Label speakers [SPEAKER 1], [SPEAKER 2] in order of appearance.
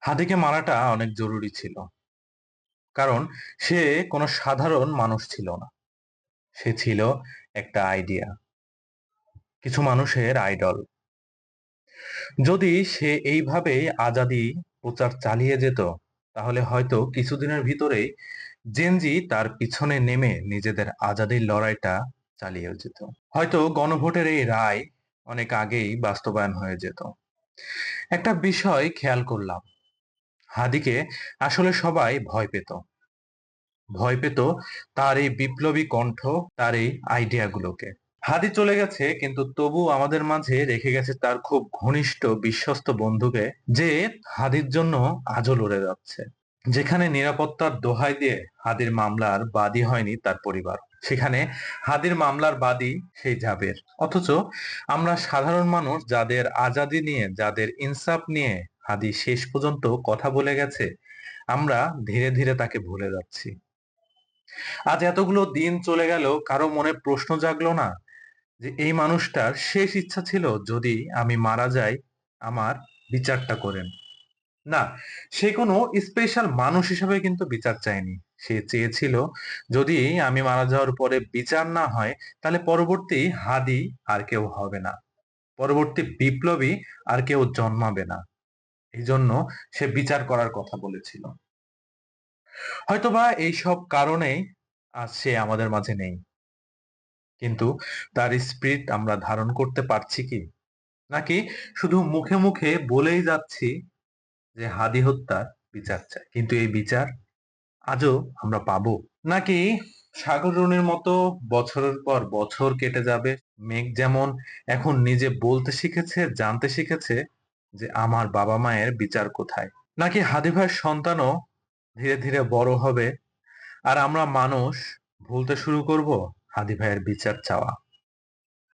[SPEAKER 1] হাদিকে মারাটা অনেক জরুরি ছিল। কারণ সে কোনো সাধারণ মানুষ ছিল না। সে ছিল একটা আইডিয়া, কিছু মানুষের আইডল। যদি সে এইভাবেই আজাদি প্রচার চালিয়ে যেত, তাহলে হয়তো কিছুদিনের ভিতরেই জেনজি তার পিছনে নেমে নিজেদের আজাদির লড়াইটা চালিয়ে যেত। হয়তো গণভোটের এই রায় অনেক আগেই বাস্তবায়ন হয়ে যেত। একটা বিষয় খেয়াল করলাম, হাদিকে আসলে সবাই ভয় পেত। ভয় পেত তার এই বিপ্লবী কণ্ঠ, তার এই আইডিয়াগুলোকে। হাদি চলে গেছে, কিন্তু তবু আমাদের মাঝে রেখে গেছে তার খুব ঘনিষ্ঠ বিশ্বস্ত বন্ধুকে, যে হাদির জন্য আজও লড়ে যাচ্ছে। যেখানে নিরাপত্তার দোহাই দিয়ে হাদির মামলার বাদী হয়নি তার পরিবার, সেখানে হাদির মামলার বাদী সেই জাবের। অথচ আমরা সাধারণ মানুষ, যাদের আজাদি নিয়ে, যাদের ইনসাফ নিয়ে হাদি শেষ পর্যন্ত কথা বলে গেছে, আমরা ধীরে ধীরে তাকে ভুলে যাচ্ছি। আজ এতগুলো দিন চলে গেল, কারো মনে প্রশ্ন জাগলো না যে এই মানুষটার শেষ ইচ্ছা ছিল, যদি আমি মারা যাই আমার বিচারটা করেন? না, সে কোনো স্পেশাল মানুষ হিসেবে কিন্তু বিচার চায়নি। সে চেয়েছিল, যদি আমি মারা যাওয়ার পরে বিচার না হয়, তাহলে পরবর্তী হাদি আর কেউ হবে না, পরবর্তী বিপ্লবী আর কেউ জন্মাবে না। এই জন্য সে বিচার করার কথা বলেছিল। হয়তোবা এইসব কারণেই আজ সে আমাদের মাঝে নেই। কিন্তু তার স্পিরিট আমরা ধারণ করতে পারছি কি? নাকি শুধু মুখে মুখে বলেই যাচ্ছি যে হাদি হত্যার বিচার চাই, কিন্তু এই বিচার আজও আমরা পাবো? নাকি সাগর রুনির মতো বছরের পর বছর কেটে যাবে, মেঘ যেমন এখন নিজে বলতে শিখেছে, জানতে শিখেছে যে আমার বাবা মায়ের বিচার কোথায়? নাকি হাদি ভাইয়ের সন্তানও ধীরে ধীরে বড় হবে, আর আমরা মানুষ ভুলতে শুরু করব হাদি ভাইয়ের বিচার চাওয়া?